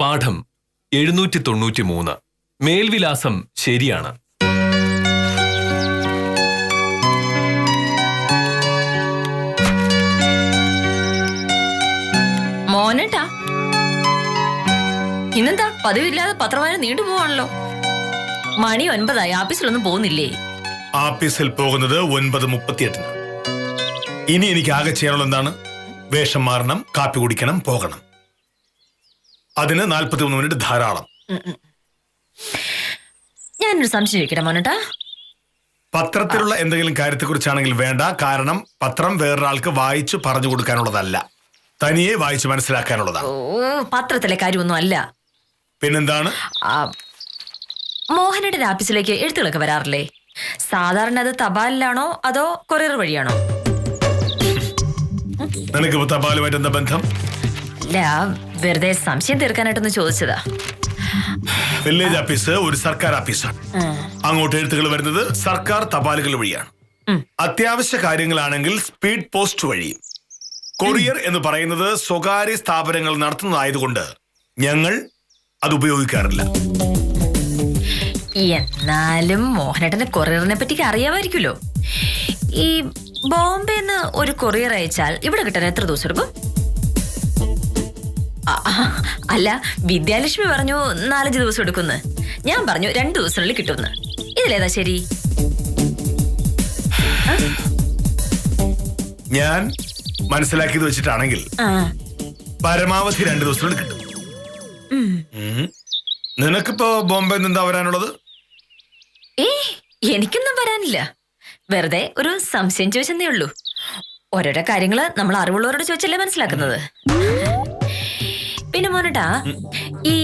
പാഠം 793. മേൽവിലാസം ശരിയാണ്. മോനേട്ടാ, ഇന്നെന്താ പതിവില്ലാതെ പത്രവായന നീണ്ടുപോവാണല്ലോ. മണി 9 ആഫീസിലൊന്നും പോകുന്നില്ലേ? ആഫീസിൽ പോകുന്നത് 9:38. ഇനി എനിക്ക് ആകെ ചെയ്യാനുള്ള എന്താണ്? വേഷം മാറണം, കാപ്പി കുടിക്കണം, പോകണം. അതിന് 43 മിനിറ്റ് ധാരാളം. ഞാനൊരു സംശയം ചോദിക്കട്ടെ മോനേട്ടാ? പത്രത്തിലുള്ള എന്തെങ്കിലും കാര്യത്തെക്കുറിച്ചാണെങ്കിൽ വേണ്ട. കാരണം പത്രം വേറൊരാൾക്ക് വായിച്ചു പറഞ്ഞു കൊടുക്കാനുള്ളതല്ല, തനിയെ വായിച്ചു മനസ്സിലാക്കാനുള്ളതാണ്. പത്രത്തിലെ കാര്യമൊന്നും അല്ല. പിന്നെന്താണ്? മോഹനയുടെ ആഫീസിലേക്ക് എഴുത്തുകളൊക്കെ വരാറില്ലേ? സാധാരണ അത് തപാലിലാണോ അതോ കൊറിയർ വഴിയാണോ? നിനക്ക് തപാലുമായിട്ട് എന്താ ബന്ധം? അല്ല, വെറുതെ സംശയം തീർക്കാനായിട്ടൊന്ന് ചോദിച്ചതാ. വില്ലേജ് ഓഫീസ് ഒരു സർക്കാർ ഓഫീസാണ്. അങ്ങോട്ട് എഴുത്തുകൾ വരുന്നത് സർക്കാർ തപാലുകൾ വഴിയാണ്. അത്യാവശ്യ കാര്യങ്ങളാണെങ്കിൽ സ്പീഡ് പോസ്റ്റ് വഴി. കൊറിയർ എന്ന് പറയുന്നത് സ്വകാര്യ സ്ഥാപനങ്ങൾ നടത്തുന്നതായതുകൊണ്ട് ഞങ്ങൾ അത് ഉപയോഗിക്കാറില്ല. എന്നാലും മോഹനേട്ടന് കൊറിയറിനെ പറ്റി അറിയാമായിരിക്കുമല്ലോ. ഈ ബോംബെന്ന് ഒരു കൊറിയർ അയച്ചാൽ ഇവിടെ കിട്ടാൻ എത്ര ദിവസം എടുക്കും? അല്ല, വിദ്യാലക്ഷ്മി പറഞ്ഞു 4-5 ദിവസം എടുക്കുന്ന്. ഞാൻ പറഞ്ഞു 2 ദിവസത്തിനുള്ളിൽ കിട്ടുമെന്ന്. ഇതിലേതാ ശരി? ഞാൻ മനസ്സിലാക്കിയത് വെച്ചിട്ടാണെങ്കിൽ പരമാവധി 2 ദിവസത്തിനുള്ളിൽ കിട്ടും. നിനക്കിപ്പോ ബോംബെ എന്താ വരാനുള്ളത്? എനിക്കൊന്നും വരാനില്ല. വെറുതെ ഒരു സംശയം ചോദിച്ചെന്നേ ഉള്ളൂ. ഓരോരോ കാര്യങ്ങള് നമ്മൾ അറിവുള്ളവരോട് ചോദിച്ചല്ലേ മനസ്സിലാക്കുന്നത്. പിന്നെ മോനേട്ടാ, ഈ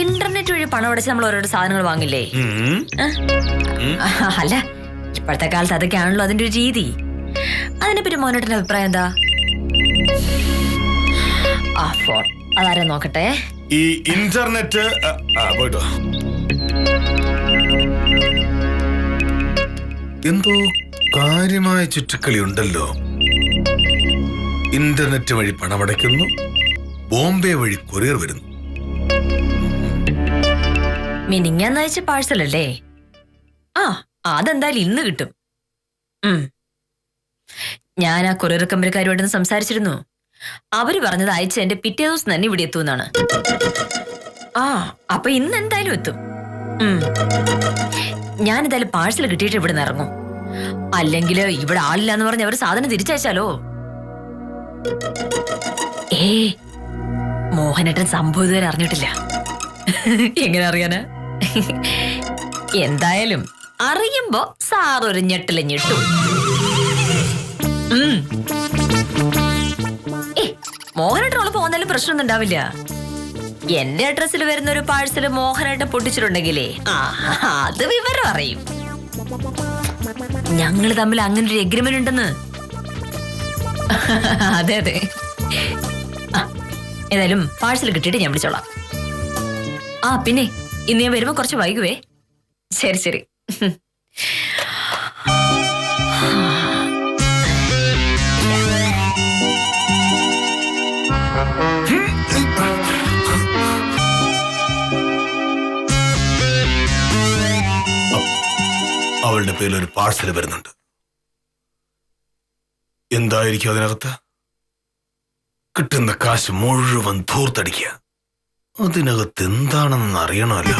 ഇന്റർനെറ്റ് വഴി പണം അടച്ച് നമ്മൾ ഓരോരോ സാധനങ്ങൾ വാങ്ങില്ലേ? അല്ല, ഇപ്പോഴത്തെ കാലത്ത് അതൊക്കെയാണല്ലോ അതിന്റെ ഒരു രീതി. അതിനെപ്പറ്റി മോനേട്ടന്റെ അഭിപ്രായം എന്താ? ആ ഫോൺ അതാരാ നോക്കട്ടെ. ഈ ഇന്റർനെറ്റ് പോയിട്ടോ എന്തോ കാര്യമായ ചുറ്റുക്കളി ഉണ്ടല്ലോ. ഇന്റർനെറ്റ് വഴി പണമടയ്ക്കുന്നു, ബോംബെ വഴി കൊറിയർ വരുന്നു. മിനിങ്ങാന്ന് അയച്ച പാഴ്സൽ അല്ലേ? അതെന്തായാലും ഇന്ന് കിട്ടും. ഞാൻ ആ കൊറിയർ കമ്പനിക്കാരുമായിട്ടൊന്ന് സംസാരിച്ചിരുന്നു. അവര് പറഞ്ഞത് അയച്ചതിന്റെ പിറ്റേ ദിവസം തന്നെ ഇവിടെ എത്തുമെന്നാണ്. അപ്പൊ ഇന്ന് എന്തായാലും എത്തും. ഞാനെന്തായാലും പാഴ്സൽ കിട്ടിയിട്ട് ഇവിടെ നിന്ന് ഇറങ്ങും. അല്ലെങ്കിൽ ഇവിടെ ആളില്ലാന്ന് പറഞ്ഞ് അവർ സാധനം തിരിച്ചയച്ചാലോ? മോഹനേട്ടൻ സംഭവം ഇതുവരെ അറിഞ്ഞിട്ടില്ല. എങ്ങനെ അറിയാനാ? എന്തായാലും അറിയുമ്പോ സാറൊരു ഞെട്ടല് ഞെട്ടും. മോഹനേട്ടനോളെ പോകുന്നാലും പ്രശ്നമൊന്നും ഉണ്ടാവില്ല. എന്റെ അഡ്രസ്സിൽ വരുന്ന ഒരു പാഴ്സല് മോഹനേട്ടൻ പൊട്ടിച്ചിട്ടുണ്ടെങ്കിലേ അത് വിവരം അറിയും. ഞങ്ങള് തമ്മിൽ അങ്ങനെ ഒരു എഗ്രിമെന്റ് ഉണ്ടെന്ന്. അതെ അതെ. ഏതായാലും പാഴ്സൽ കിട്ടിയിട്ട് ഞാൻ വിളിച്ചോളാം. പിന്നെ ഇന്ന് ഞാൻ വരുമ്പോ കുറച്ച് വൈകുവേ. ശരി ശരി. അവളുടെ പേരിൽ ഒരു പാഴ്സൽ വരുന്നുണ്ട്. എന്തായിരിക്കും അതിനകത്ത്? കിട്ടുന്ന കാശ് മുഴുവൻ ധൂർത്തടിക്കുക. അതിനകത്ത് എന്താണെന്ന് അറിയണമല്ലോ.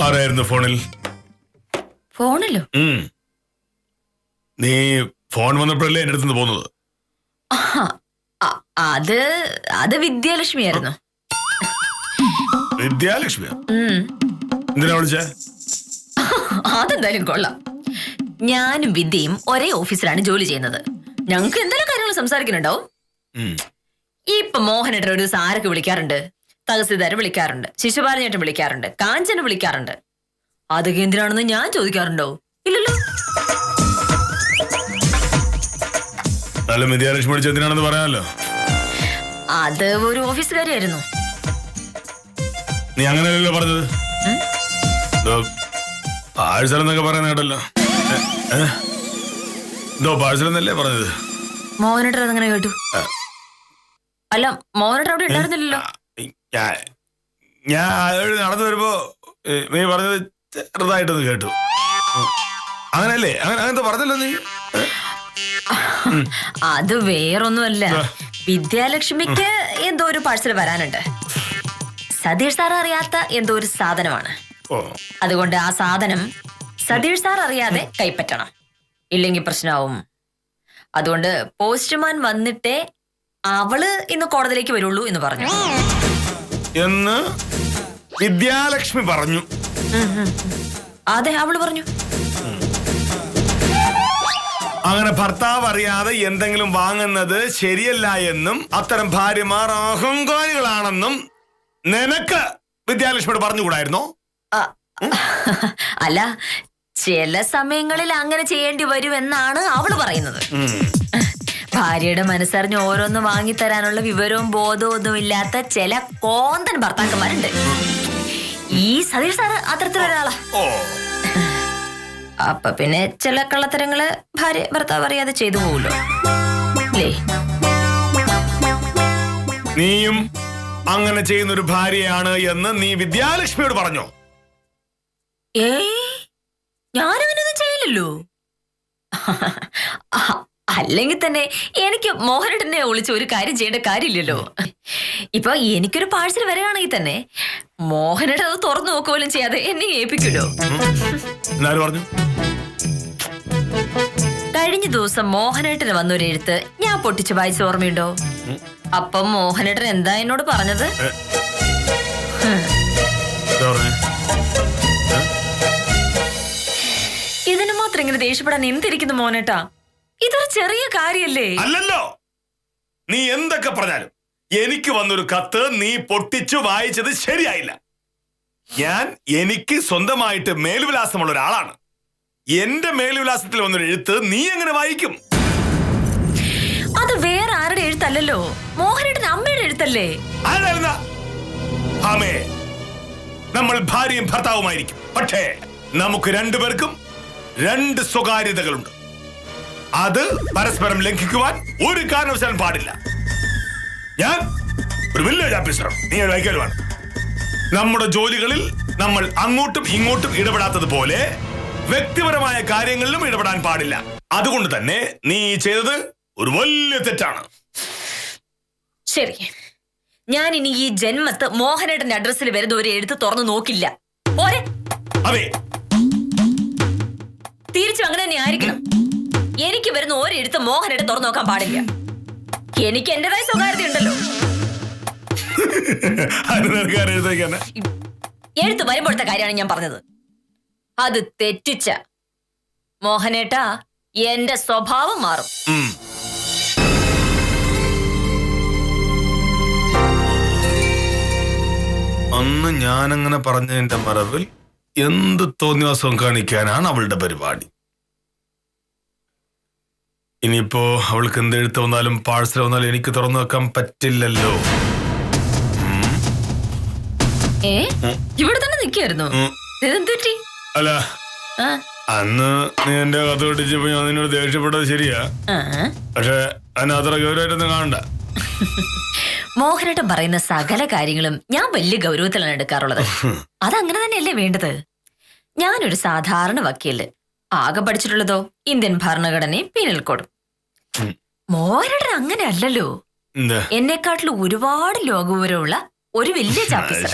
ആരായിരുന്നു ഫോണിൽ? ഫോണിലോ? നീ ഫോൺ വന്നപ്പോഴല്ലേ എന്റെ അടുത്ത് പോകുന്നത്? അത് വിദ്യാലക്ഷ്മി ആയിരുന്നു. വിദ്യാലക്ഷ്മിയാ? എന്തിനാ വിളിച്ചേ? അതെന്തായാലും കൊള്ളാം. ഞാനും വിദ്യയും ഒരേ ഓഫീസിലാണ് ജോലി ചെയ്യുന്നത്. ഞങ്ങൾക്ക് എന്തെല്ലാം കാര്യങ്ങൾ സംസാരിക്കുന്നുണ്ടാവും. ഇപ്പൊ മോഹനേട്ടൻ ഒരു സാരൊക്കെ വിളിക്കാറുണ്ട്, തഹസിൽദാർ വിളിക്കാറുണ്ട്, ശിശുപാലനേട്ടൻ വിളിക്കാറുണ്ട്, കാഞ്ചന വിളിക്കാറുണ്ട്. അതൊക്കെ എന്തിനാണെന്ന് ഞാൻ ചോദിക്കാറുണ്ടോ? ഇല്ലല്ലോ. വിദ്യാലക്ഷ്മി വിളിച്ചത് എന്തിനാണെന്ന് പറയാമല്ലോ. അത് ഒരു ഓഫീസുകാരിയായിരുന്നു. നീ അങ്ങനെയല്ലോ പറഞ്ഞത്. പാഴ്സൽ എന്നൊക്കെ പറയുന്ന കേട്ടല്ലോ. എന്തോ പാഴ്സൽ എന്നല്ലേ പറഞ്ഞത്? മോഹനേട്ടൻ അതങ്ങനെ കേട്ടു. അല്ല, മോഹനേട്ടൻ അവിടെ ഉണ്ടായിരുന്നില്ലല്ലോ. ഞാൻ നടന്നു വരുമ്പോ നീ പറഞ്ഞത് ചെറുതായിട്ടൊന്ന് കേട്ടു. അങ്ങനല്ലേ? അങ്ങനത്തെ പറഞ്ഞല്ലോ നീ. അത് വേറൊന്നുമല്ല, വിദ്യാലക്ഷ്മിക്ക് എന്തോ ഒരു പാഴ്സൽ വരാനുണ്ട്. സതീഷ് സാർ അറിയാത്ത എന്തോ ഒരു സാധനമാണ്. അതുകൊണ്ട് ആ സാധനം സതീഷ് സാർ അറിയാതെ കൈപ്പറ്റണം, ഇല്ലെങ്കിൽ പ്രശ്നമാവും. അതുകൊണ്ട് പോസ്റ്റ്മാൻ വന്നിട്ടേ അവള് ഇന്ന് കോടതിയിലേക്ക് വരുള്ളൂ എന്ന് പറഞ്ഞു. എന്ന് വിദ്യാലക്ഷ്മി പറഞ്ഞു. അതെ, അവള് പറഞ്ഞു. അങ്ങനെ ഭർത്താവ് അറിയാതെ എന്തെങ്കിലും വാങ്ങുന്നത് ശരിയല്ല എന്നും അത്തരം ഭാര്യമാർ അഹങ്കാരികളാണെന്നും നിനക്ക് വിദ്യാലക്ഷ്മിയോട് പറഞ്ഞുകൂടായിരുന്നോ? അല്ല, ചില സമയങ്ങളിൽ അങ്ങനെ ചെയ്യേണ്ടി വരുമെന്നാണ് അവള് പറയുന്നത്. ഭാര്യയുടെ മനസ്സറിഞ്ഞ് ഓരോന്ന് വാങ്ങിത്തരാനുള്ള വിവരവും ബോധവും ഒന്നും ഇല്ലാത്ത ചില കോന്തൻ ഭർത്താക്കന്മാരുണ്ട്. ഈ സതീഷ് സാറ് അത്തരത്തിലൊരാളാ. അപ്പൊ പിന്നെ ചില കള്ളത്തരങ്ങള് ഭാര്യ ഭർത്താവ് അറിയാതെ ചെയ്തു പോവുമല്ലോ അല്ലേ? നീയും അങ്ങനെ ചെയ്യുന്നൊരു ഭാര്യയാണ് എന്ന് നീ വിദ്യാലക്ഷ്മിയോട് പറഞ്ഞോ? ഞാനങ്ങനെയൊന്നും ചെയ്യില്ലല്ലോ. അല്ലെങ്കിൽ തന്നെ എനിക്ക് മോഹനേട്ടനെ വിളിച്ച് ഒരു കാര്യം ചെയ്യേണ്ട കാര്യമില്ലല്ലോ. ഇപ്പൊ എനിക്കൊരു പാഴ്സൽ വരികയാണെങ്കിൽ തന്നെ മോഹനേട്ടൻ അത് തുറന്നു നോക്കുപോലും ചെയ്യാതെ എന്നെ ഏൽപ്പിക്കുമല്ലോ. പറഞ്ഞു. കഴിഞ്ഞ ദിവസം മോഹനേട്ടന് വന്നൊരു എഴുത്ത് ഞാൻ പൊട്ടിച്ച് വായിച്ച ഓർമ്മയുണ്ടോ? അപ്പം മോഹനേട്ടൻ എന്താ എന്നോട് പറഞ്ഞത്? ഇതിന് മാത്രം ഇങ്ങനെ ദേഷ്യപ്പെടാൻ എന്തിരിക്കുന്നു മോഹനേട്ടാ? ഇതൊരു ചെറിയ കാര്യല്ലേ? അല്ലല്ലോ. നീ എന്തൊക്കെ പറഞ്ഞാലും എനിക്ക് വന്നൊരു കത്ത് നീ പൊട്ടിച്ചു വായിച്ചത് ശരിയായില്ല. എനിക്ക് സ്വന്തമായിട്ട് മേൽവിലാസമുള്ള ഒരാളാണ്. എന്റെ മേൽവിലാസത്തിൽ വന്നൊരു എഴുത്ത് നീ എങ്ങനെ വായിക്കും? അത് വേറെ ആരുടെ എഴുത്തല്ലോ, മോഹനേട്ടൻ അമ്മയുടെ എഴുത്തല്ലേ? ആരായിരുന്ന ആമേ, നമ്മൾ ഭാര്യയും ഭർത്താവുമായിരിക്കും. പക്ഷേ നമുക്ക് രണ്ടുപേർക്കും രണ്ട് സ്വകാര്യതകളുണ്ട്. അത് പരസ്പരം ലംഘിക്കുവാൻ ഒരു കാരണവശാലും പാടില്ല. ഞാൻ ഒരു വില്ലേജ് ഓഫീസറാണ്, നീ ഒരു വൈകല്യമാണ്. നമ്മുടെ ജോലികളിൽ നമ്മൾ അങ്ങോട്ടും ഇങ്ങോട്ടും ഇടപെടാത്തതുപോലെ വ്യക്തിപരമായ കാര്യങ്ങളിലും ഇടപെടാൻ പാടില്ല. അതുകൊണ്ട് തന്നെ നീ ചെയ്തത് ഒരു വലിയ തെറ്റാണ്. ശരി, ഞാൻ ഇനി ഈ ജന്മത്ത് മോഹനേട്ടന്റെ അഡ്രസ്സിൽ വരുന്ന ഒരു എഴുത്ത് തുറന്നു നോക്കില്ല. പോരെ? അതെ, തിരിച്ചും അങ്ങനെ തന്നെ ആയിരിക്കണം. എനിക്ക് വരുന്ന ഒരു എഴുത്ത് മോഹനേട്ടൻ തുറന്നു നോക്കാൻ പാടില്ല. എനിക്ക് എന്റേതായ സ്വകാര്യത ഉണ്ടല്ലോ. എഴുത്ത് വരുമ്പോഴത്തെ കാര്യമാണ് ഞാൻ പറഞ്ഞത്. അത് തെറ്റിച്ച മോഹനേട്ടാ എന്റെ സ്വഭാവം മാറും. അന്ന് ഞാനങ്ങനെ പറഞ്ഞതിന്റെ മറവിൽ എന്ത് തോന്നിവാസവും കാണിക്കാനാണ് അവളുടെ പരിപാടി. ഇനിയിപ്പോ അവൾക്ക് എന്ത് എഴുത്ത് വന്നാലും പാഴ്സൽ വന്നാലും എനിക്ക് തുറന്നു വെക്കാൻ പറ്റില്ലല്ലോ. ഇവിടെ തന്നെ നിൽക്കായിരുന്നു. അല്ല, അന്ന് നീ എന്റെ കത്ത് പൊട്ടിച്ചപ്പോ ഞാൻ നിന്നോട് ദേഷ്യപ്പെട്ടത് ശരിയാ. പക്ഷെ അതിന് അത്ര ഗൗരവമായിട്ടൊന്നും കാണണ്ട. മോഹനേട്ടൻ പറയുന്ന സകല കാര്യങ്ങളും ഞാൻ വലിയ ഗൗരവത്തിലാണ് എടുക്കാറുള്ളത്. അതങ്ങനെ തന്നെയല്ലേ വേണ്ടത്. ഞാനൊരു സാധാരണ വക്കീല്. ആകെ പഠിച്ചിട്ടുള്ളതോ ഇന്ത്യൻ ഭരണഘടനയും പീനൽ കോഡും. മോഹനേട്ടൻ അങ്ങനെ അല്ലല്ലോ. എന്നെക്കാട്ടിലും ഒരുപാട് ലോകവിവരമുള്ള ഒരു വലിയ ഓഫീസർ.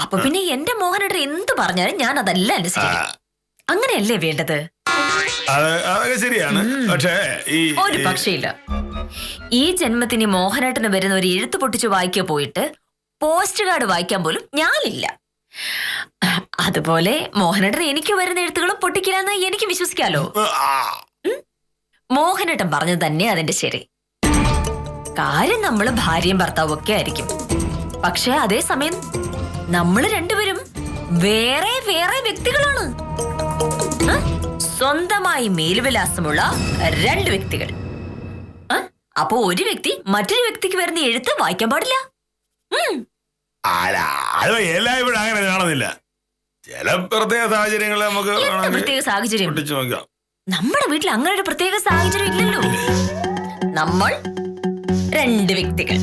അപ്പൊ പിന്നെ എന്റെ മോഹനേട്ടൻ എന്ത് പറഞ്ഞാലും ഞാൻ അതെല്ലാം അനുസരിക്കും. അങ്ങനെയല്ലേ വേണ്ടത്? ശരിയാണ്. പക്ഷേ ഒരു പക്ഷേയില്ല. ഈ ജന്മത്തിന് മോഹനേട്ടന് വരുന്ന ഒരു എഴുത്ത് പൊട്ടിച്ചു വായിക്കുക പോയിട്ട് പോസ്റ്റ് കാർഡ് വായിക്കാൻ പോലും ഞാനില്ല. അതുപോലെ മോഹനേട്ടൻ എനിക്ക് വരുന്ന എഴുത്തുകളും പൊട്ടിക്കില്ലെന്ന് എനിക്ക് വിശ്വസിക്കാലോ. മോഹനേട്ടൻ പറഞ്ഞത് തന്നെ അതിന്റെ ശരി. കാര്യം നമ്മള് ഭാര്യയും ഭർത്താവും ഒക്കെ ആയിരിക്കും. പക്ഷെ അതേസമയം നമ്മള് രണ്ടുപേരും വേറെ വേറെ വ്യക്തികളാണ്. സ്വന്തമായി മേൽവിലാസമുള്ള രണ്ട് വ്യക്തികൾ. അപ്പൊ ഒരു വ്യക്തി മറ്റൊരു വ്യക്തിക്ക് വരുന്ന എഴുത്ത് വായിക്കാൻ പാടില്ല. അല്ല അത് എല്ലായ്പ്പോഴും അങ്ങനെ കാണുന്നില്ല. ചില പ്രത്യേക സാഹചര്യങ്ങൾ നമുക്ക് പ്രത്യേക സാഹചര്യം പൊട്ടിച്ചു നോക്കാം. നമ്മുടെ വീട്ടിൽ അങ്ങനെ ഒരു പ്രത്യേക സാഹചര്യം ഇല്ലല്ലോ. നമ്മൾ 2 വ്യക്തികൾ.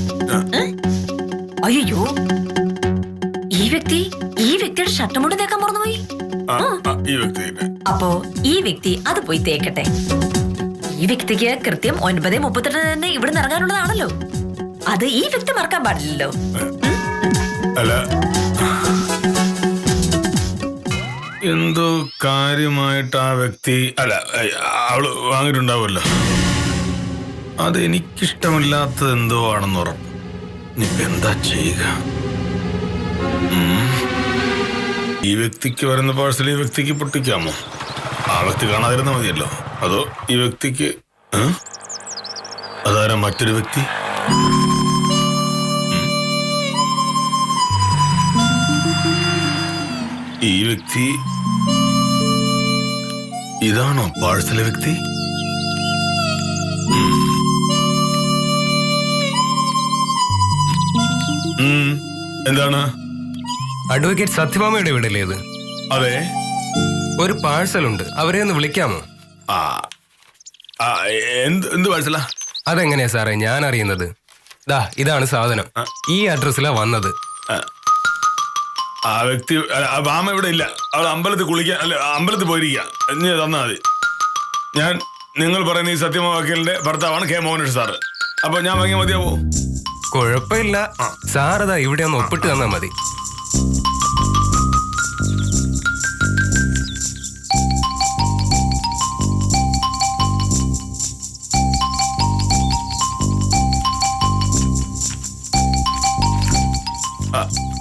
അയ്യോ, ഈ വ്യക്തിയുടെ ഷർട്ട് മുണ്ട് തേക്കാൻ മറന്നുപോയി. അപ്പോ ഈ വ്യക്തി അത് പോയി തേക്കട്ടെ. ഈ വ്യക്തിക്ക് കൃത്യം 9:32 തന്നെ ഇവിടുന്ന് ഇറങ്ങാനുള്ളതാണല്ലോ. അത് ഈ വ്യക്തി മറക്കാൻ പാടില്ലല്ലോ. അല്ല, എന്തോ കാര്യമായിട്ട് ആ വ്യക്തി അല്ല അവള് വാങ്ങിയിട്ടുണ്ടാവുമല്ലോ. അത് എനിക്കിഷ്ടമില്ലാത്തത് എന്തോ ആണെന്ന് ഉറപ്പ്. ഇനിയിപ്പ എന്താ ചെയ്യുക? ഈ വ്യക്തിക്ക് വരുന്ന പാഴ്സൽ ഈ വ്യക്തിക്ക് പൊട്ടിക്കാമോ? ആ വ്യക്തി കാണാതിരുന്ന മതിയല്ലോ. അതോ ഈ വ്യക്തിക്ക് അതാരാ മറ്റൊരു വ്യക്തി? ഈ വ്യക്തി ഇതാണോ പാഴ്സലെ വ്യക്തി? എന്താണ്? അഡ്വക്കേറ്റ് സത്യഭാമയുടെ വീടല്ലേ ഇത്? അതെ. ഒരു പാഴ്സൽ ഉണ്ട്, അവരെ ഒന്ന് വിളിക്കാമോ? എന്ത് പാഴ്സലാ? അതെങ്ങനെയാ സാറേ ഞാൻ അറിയുന്നത്? ഇതാണ് സാധനം, ഈ അഡ്രസ്സിലാ വന്നത്. ആ വ്യക്തി ഭാമ ഇവിടെ ഇല്ല. അവൾ അമ്പലത്തിൽ കുളിക്കാൻ അമ്പലത്തിൽ പോയിരിക്കുക. നീ തന്നാ മതി. ഞാൻ നിങ്ങൾ പറയുന്ന ഈ സത്യഭാമ വക്കീലിന്റെ ഭർത്താവാണ് കെ മോഹനേഷ് സാറ്. അപ്പൊ ഞാൻ വാങ്ങിയാൽ മതിയാവോ? കുഴപ്പമില്ല സാറതാ ഇവിടെ ഒന്ന് ഒപ്പിട്ട് തന്നാ മതി.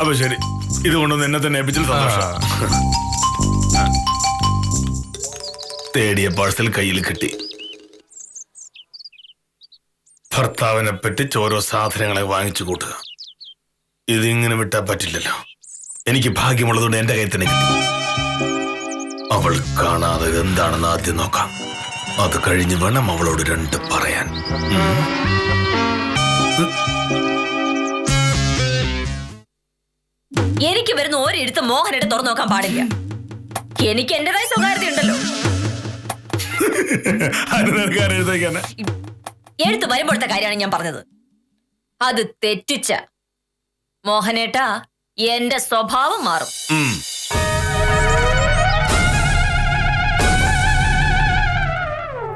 അപ്പൊ ശരി, ഇത് കൊണ്ടൊന്ന് എന്നെ തന്നെ ഏൽപ്പിച്ചാൽ സന്തോഷം. തേടിയ പാഴ്സൽ കയ്യിൽ കിട്ടി. ഭർത്താവിനെ പറ്റിച്ച് ഓരോ സാധനങ്ങളെ വാങ്ങിച്ചു കൂട്ടുക. ഇതിങ്ങനെ വിട്ടാ പറ്റില്ലല്ലോ. എനിക്ക് ഭാഗ്യമുള്ളതുകൊണ്ട് എന്റെ കയ്യിൽ തന്നെ കിട്ടി. അവൾ കാണാതെ എന്താണെന്ന് ആദ്യം നോക്കാം. അത് കഴിഞ്ഞ് വേണം അവളോട് 2 പറയാൻ. എനിക്ക് വരുന്ന ഒരെഴുത്ത് മോഹനയുടെ തുറന്നു നോക്കാൻ പാടില്ല. എനിക്ക് എന്റേതായ സ്വകാര്യത ഉണ്ടല്ലോ. എഴുത്ത് വരുമ്പോഴത്തെ കാര്യമാണ് ഞാൻ പറഞ്ഞത്. അത് തെറ്റിച്ച മോഹനേട്ടാ എന്റെ സ്വഭാവം മാറും.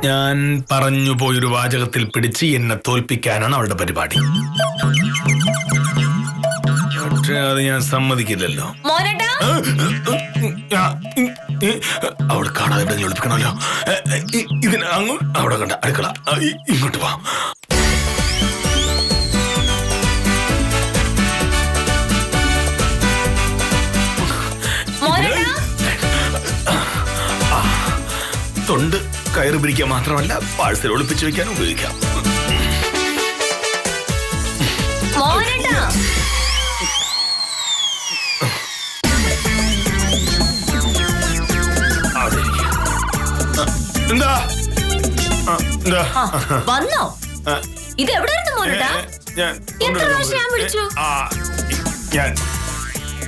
ഞാൻ പറഞ്ഞു പോയൊരു വാചകത്തിൽ പിടിച്ച് എന്നെ തോൽപ്പിക്കാനാണ് അവളുടെ പരിപാടി. പക്ഷേ അത് ഞാൻ സമ്മതിക്കില്ലല്ലോ. മോഹനേട്ടാ, അവൾ കാണാതെ എവിടെയെങ്കിലും ഒളിപ്പിക്കണമല്ലോ. ഇതിന് അങ്ങ് അവിടെ കണ്ട അടുക്കള, ഇങ്ങോട്ട് വാ. തൊണ്ട് കയറ് പിരിക്കാൻ മാത്രമല്ല പാഴ്സൽ ഒളിപ്പിച്ചു വെക്കാൻ ഉപയോഗിക്കാം. എന്താ വന്നോ? ഇത് എവിടെയായിരുന്നു മോനേട്ടാ? എത്ര പ്രാവശ്യം ഞാൻ വിളിച്ചു? ഞാൻ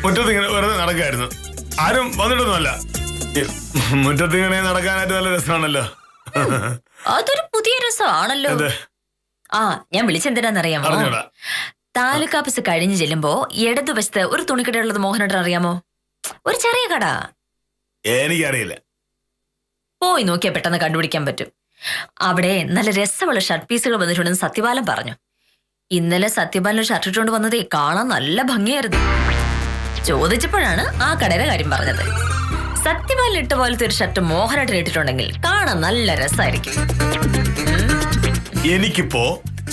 മുറ്റത്ത് ഇങ്ങനെ വെറുതെ നടക്കായിരുന്നു. ആരും വന്നിട്ടൊന്നുമല്ല. മുറ്റത്ത് ഇങ്ങനെ നടക്കാനായിട്ട് നല്ല രസമാണല്ലോ. അതൊരു പുതിയ രസമാണല്ലോ. ഞാൻ വിളിച്ചെന്തിനാന്നറിയാമോ? താലൂക്ക് ഓഫീസ് കഴിഞ്ഞ് ചെല്ലുമ്പോ ഇടതുവശത്ത് ഒരു തുണിക്കടയുള്ളത് മോഹനേട്ടൻ അറിയാമോ? ഒരു ചെറിയ കട. എനിക്കറിയില്ല. പോയി നോക്കിയാൽ പെട്ടെന്ന് കണ്ടുപിടിക്കാൻ പറ്റും. അവിടെ നല്ല രസമുള്ള ഷർട്ട് പീസുകൾ വന്നിട്ടുണ്ടെന്ന് സത്യപാലൻ പറഞ്ഞു. ഇന്നലെ സത്യപാലൻ ഷർട്ട് ഇട്ടുകൊണ്ട് വന്നതേ കാണാൻ നല്ല ഭംഗിയായിരുന്നു. ചോദിച്ചപ്പോഴാണ് ആ കടയുടെ കാര്യം പറഞ്ഞത്. സത്യപാലൻ ഇട്ട പോലത്തെ ഒരു ഷർട്ട് മോഹനേട്ടൻ ഇട്ടിട്ടുണ്ടെങ്കിൽ കാണാൻ നല്ല രസമായിരിക്കും. എനിക്കിപ്പോ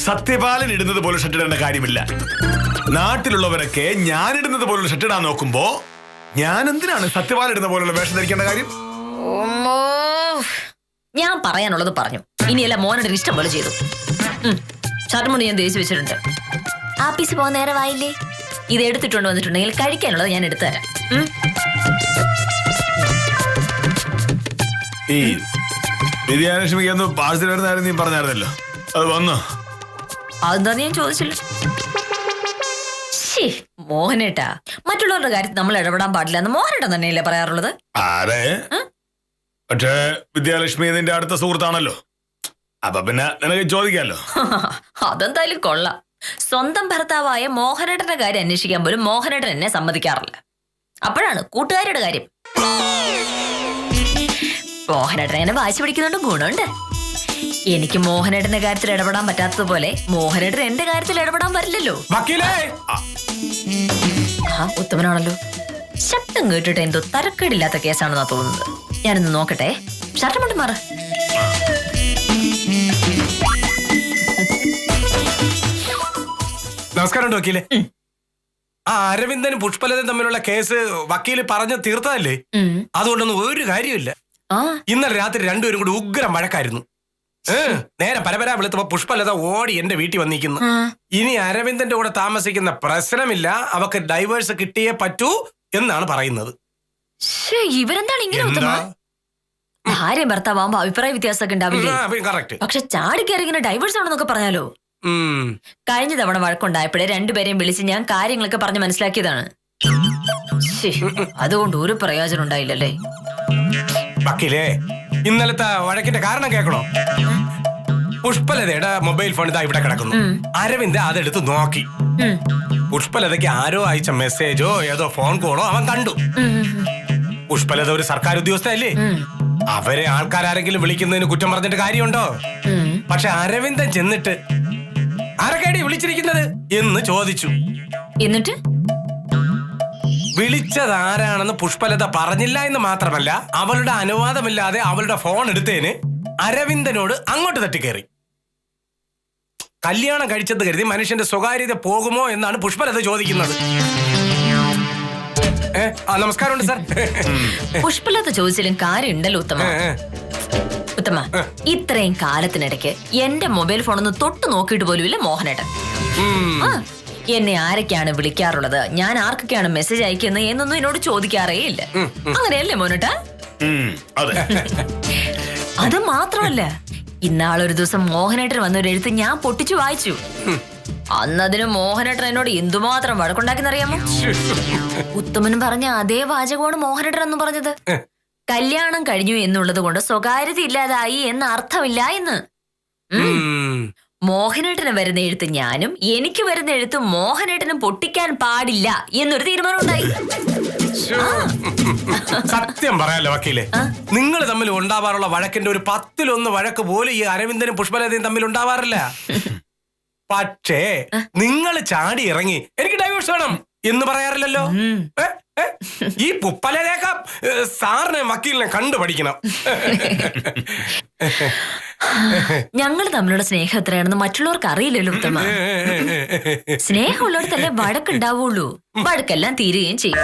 സത്യപാലൻ ഇടുന്നത് പോലെ ഷർട്ട് ഇടേണ്ട കാര്യമില്ല. നാട്ടിലുള്ളവരൊക്കെ ഞാൻ ഇടുന്നത് പോലുള്ള ഷർട്ട് ഇടാൻ നോക്കുമ്പോ ഞാൻ എന്തിനാണ് സത്യപാലൻ ഇടുന്ന പോലുള്ള വേഷം ധരിക്കേണ്ട കാര്യം? ഞാൻ പറയാനുള്ളത് പറഞ്ഞു. ഇനിയല്ല മോനോട് ഇഷ്ടം പോലെ ചെയ്തു. ഷർട്ട് മുണ്ട് ഞാൻ ദേശി വെച്ചിട്ടുണ്ട്. ആപ്പീസ് പോകാൻ നേരമായില്ലേ? ഇത് എടുത്തിട്ടുണ്ട് വന്നിട്ടുണ്ടെങ്കിൽ കഴിക്കാനുള്ളത് ഞാൻ എടുത്തു തരാം. ഈ ബിരിയാണി പാഴ്സൽ വരുന്ന നീ പറഞ്ഞായിരുന്നല്ലോ, അത് വന്നോ? അതെന്താ ഞാൻ ചോദിച്ചില്ല. ശ്ശേ, മോഹനേട്ടാ, മറ്റുള്ളവരുടെ കാര്യത്തിൽ നമ്മൾ ഇടപെടാൻ പാടില്ല എന്ന് മോഹനേട്ടൻ തന്നെയല്ലേ പറയാറുള്ളത്? അതെ, പക്ഷേ വിദ്യാലക്ഷ്മി നിന്റെ അടുത്ത സുഹൃത്താണല്ലോ, അപ്പൊ പിന്നെ നിനക്ക് ചോദിക്കാലോ. അതെന്തായാലും കൊള്ളാം. സ്വന്തം ഭർത്താവായ മോഹനേട്ടന്റെ കാര്യം അന്വേഷിക്കാൻ പോലും മോഹനേട്ടൻ എന്നെ സമ്മതിക്കാറില്ല. അപ്പോഴാണ് കൂട്ടുകാരുടെ കാര്യം. മോഹനേട്ടൻ എന്നെ വാശി പിടിക്കുന്നുണ്ട്, ഗുണമുണ്ട്. എനിക്ക് മോഹനേട്ടന്റെ കാര്യത്തിൽ ഇടപെടാൻ പറ്റാത്തതുപോലെ മോഹനേട്ടൻ എന്റെ കാര്യത്തിൽ ഇടപെടാൻ പറ്റില്ലല്ലോ. ഉത്തമനാണല്ലോ. ശബ്ദം കേട്ടിട്ട് എന്തോ തരക്കേടില്ലാത്ത കേസാണെന്നാ തോന്നുന്നത്. ഞാനൊന്ന് നോക്കട്ടെ. ഷർട്ട് മട്ട് മാറ. നമസ്കാരം വക്കീലെ. ആ അരവിന്ദനും പുഷ്പലതയും തമ്മിലുള്ള കേസ് വക്കീല് പറഞ്ഞ് തീർത്തതല്ലേ? അതുകൊണ്ടൊന്നും ഒരു കാര്യമില്ല. ഇന്നലെ രാത്രി രണ്ടുപേരും കൂടി ഉഗ്രം വഴക്കായിരുന്നു. നേരെ പരപരാ വിളിച്ചപ്പോ പുഷ്പലത ഓടി എന്റെ വീട്ടിൽ വന്നിരിക്കുന്നു. ഇനി അരവിന്ദന്റെ കൂടെ താമസിക്കുന്ന പ്രശ്നമില്ല, അവക്ക് ഡൈവേഴ്സ് കിട്ടിയേ പറ്റൂ എന്നാണ് പറയുന്നത്. ഇവരെന്താണ് ഇങ്ങനെ? ഭാര്യ ഭർത്താവുമ്പോ അഭിപ്രായ വ്യത്യാസമൊക്കെ ഉണ്ടാവില്ലേ? പക്ഷെ ചാടിക്കയറി ഇങ്ങനെ ഡൈവേഴ്സ് ആണെന്നൊക്കെ പറഞ്ഞാലോ? കഴിഞ്ഞ തവണ വഴക്കുണ്ടായപ്പോഴേ രണ്ടുപേരെയും വിളിച്ച് ഞാൻ കാര്യങ്ങളൊക്കെ പറഞ്ഞ് മനസ്സിലാക്കിയതാണ്. അതുകൊണ്ട് ഒരു പ്രയോജനം ഉണ്ടായില്ലല്ലേ? വക്കീലേ, ഇന്നലത്തെ വഴക്കിന്റെ കാരണം കേൾക്കണോ? പുഷ്പലതയുടെ മൊബൈൽ ഫോൺ ഇതാ ഇവിടെ കിടക്കുന്നു. അരവിന്ദ് അതെടുത്ത് നോക്കി. പുഷ്പലതയ്ക്ക് ആരോ അയച്ച മെസ്സേജോ ഏതോ ഫോൺ കോളോ അവൻ കണ്ടു. പുഷ്പലത ഒരു സർക്കാർ ഉദ്യോഗസ്ഥയല്ലേ, അവരെ ആൾക്കാരാരെങ്കിലും വിളിക്കുന്നതിന് കുറ്റം പറഞ്ഞിട്ട് കാര്യമുണ്ടോ? പക്ഷെ അരവിന്ദൻ ചെന്നിട്ട് ആരൊക്കെയാടി വിളിച്ചിരിക്കുന്നത് എന്ന് ചോദിച്ചു. എന്നിട്ട് വിളിച്ചത് ആരാണെന്ന് പുഷ്പലത പറഞ്ഞില്ല എന്ന് മാത്രമല്ല, അവളുടെ അനുവാദമില്ലാതെ അവളുടെ ഫോൺ എടുത്തതിന് അരവിന്ദനോട് അങ്ങോട്ട് തട്ടിക്കേറി. കല്യാണം കഴിച്ചത് കരുതി മനുഷ്യന്റെ സ്വകാര്യത പോകുമോ എന്നാണ് പുഷ്പലത ചോദിക്കുന്നത്. നമസ്കാരമുണ്ട് സാർ. പുഷ്പലത ചോദിച്ചാലും കാര്യമുണ്ടല്ലോ ഉത്തമ. ഉത്തമ, ഇത്രയും കാലത്തിനിടയ്ക്ക് എന്റെ മൊബൈൽ ഫോണൊന്ന് തൊട്ട് നോക്കിയിട്ട് പോലും ഇല്ല മോഹനേട്ടൻ. എന്നെ ആരൊക്കെയാണ് വിളിക്കാറുള്ളത്, ഞാൻ ആർക്കൊക്കെയാണ് മെസ്സേജ് അയക്കുന്നത് എന്നൊന്നും എന്നോട് ചോദിക്കാറേ ഇല്ല. അങ്ങനെയല്ലേ മോനേട്ടാ? അത് മാത്രമല്ല, ഇന്നാളൊരു ദിവസം മോഹനേട്ടൻ വന്നൊരു എഴുത്ത് ഞാൻ പൊട്ടിച്ചു വായിച്ചു. അന്നതിന് മോഹനേട്ടൻ എന്നോട് എന്തുമാത്രം വഴക്കുണ്ടാക്കിയെന്നറിയാമോ? ഉത്തമനും പറഞ്ഞ അതേ വാചകമാണ് മോഹനേട്ടൻ എന്ന് പറഞ്ഞത്. കല്യാണം കഴിഞ്ഞു എന്നുള്ളത് കൊണ്ട് സ്വകാര്യത ഇല്ലാതായി എന്ന അർത്ഥമില്ല എന്ന്. മോഹനേട്ടന് വരുന്ന എഴുത്ത് ഞാനും എനിക്ക് വരുന്ന എഴുത്ത് മോഹനേട്ടനും പൊട്ടിക്കാൻ പാടില്ല എന്നൊരു തീരുമാനം ഉണ്ടായി. സത്യം പറയാലോ വക്കീലെ, നിങ്ങൾ തമ്മിൽ ഉണ്ടാവാറുള്ള വഴക്കിന്റെ ഒരു 10-1 വഴക്ക് പോലും ഈ അരവിന്ദനും പുഷ്പലതയും തമ്മിൽ ഉണ്ടാവാറില്ല. പക്ഷേ നിങ്ങൾ ചാടി ഇറങ്ങി എനിക്ക് ഡൈവേഴ്സ് വേണം എന്ന് പറയാറില്ലല്ലോ. ഈ പുപ്പലരേഖ സാറിനെ വക്കീലിനെ കണ്ടുപഠിക്കണം. ഞങ്ങൾ തമ്മിലുള്ള സ്നേഹം എത്രയാണെന്ന് മറ്റുള്ളവർക്ക് അറിയില്ലല്ലോ ഉത്തമ. സ്നേഹമുള്ളവർക്ക് വഴക്കുണ്ടാവുള്ളൂ, വഴക്കെല്ലാം തീരുകയും ചെയ്യും.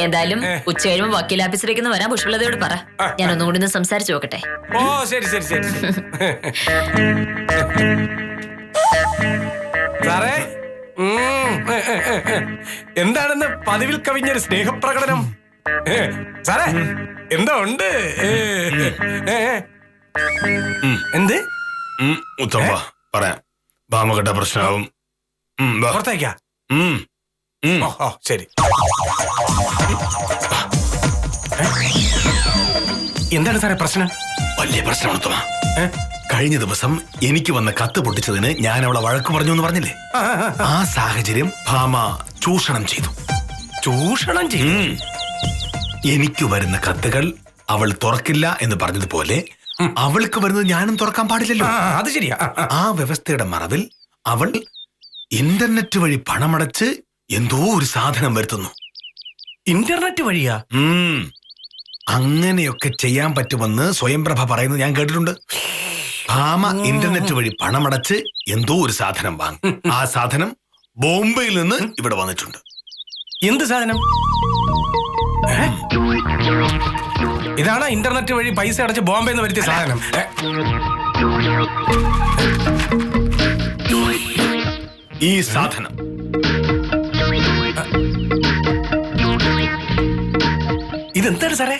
എന്തായാലും ഉച്ച കഴിയുമ്പോ വക്കീൽ ഓഫീസിലേക്ക് വരാൻ പുഷ്പലതയോട് പറ. ഞാൻ ഒന്നുകൂടി ഒന്ന് സംസാരിച്ചു നോക്കട്ടെ. ഓ ശരി ശരി ശരി. സാറേ, എന്താണെന്ന് പതിവിൽ കവിഞ്ഞൊരു സ്നേഹപ്രകടനം. സാറേ എന്തോ ഉണ്ട്? എന്ത് ഉത്തമ പറയാം, ഭാമകെട്ട പ്രശ്നമാവും. പുറത്തേക്കാ? ഓ ശരി. എന്താണ് സാറേ പ്രശ്നം? വലിയ പ്രശ്നമാണ് ഉത്തമ. കഴിഞ്ഞ ദിവസം എനിക്ക് വന്ന കത്ത് പൊട്ടിച്ചതിന് ഞാൻ അവളെ വഴക്ക് പറഞ്ഞു എന്ന് പറഞ്ഞില്ലേ? ആ സാഹചര്യം ഭാമ ചൂഷണം ചെയ്തു. ചൂഷണം ചെയ്തു? എനിക്ക് വരുന്ന കത്തുകൾ അവൾ തുറക്കില്ല എന്ന് പറഞ്ഞതുപോലെ അവൾക്ക് വരുന്നത് ഞാനും തുറക്കാൻ പാടില്ലല്ലോ. അത് ശരിയാ. ആ വ്യവസ്ഥയുടെ മറവിൽ അവൾ ഇന്റർനെറ്റ് വഴി പണമടച്ച് എന്തോ ഒരു സാധനം വരുത്തുന്നു. ഇന്റർനെറ്റ് വഴിയാ? അങ്ങനെയൊക്കെ ചെയ്യാൻ പറ്റുമെന്ന് സ്വയംപ്രഭ പറയുന്നത് ഞാൻ കേട്ടിട്ടുണ്ട്. ഭാമ ഇന്റർനെറ്റ് വഴി പണമടച്ച് എന്തോ ഒരു സാധനം വാങ്ങും. ആ സാധനം ബോംബെയിൽ നിന്ന് ഇവിടെ വന്നിട്ടുണ്ട്. എന്ത് സാധനം? ഇതാണ് ഇന്റർനെറ്റ് വഴി പൈസ അടച്ച് ബോംബെ നിന്ന് വരുത്തിയ സാധനം. ഈ സാധനം ഇതെന്താണ് സാറേ?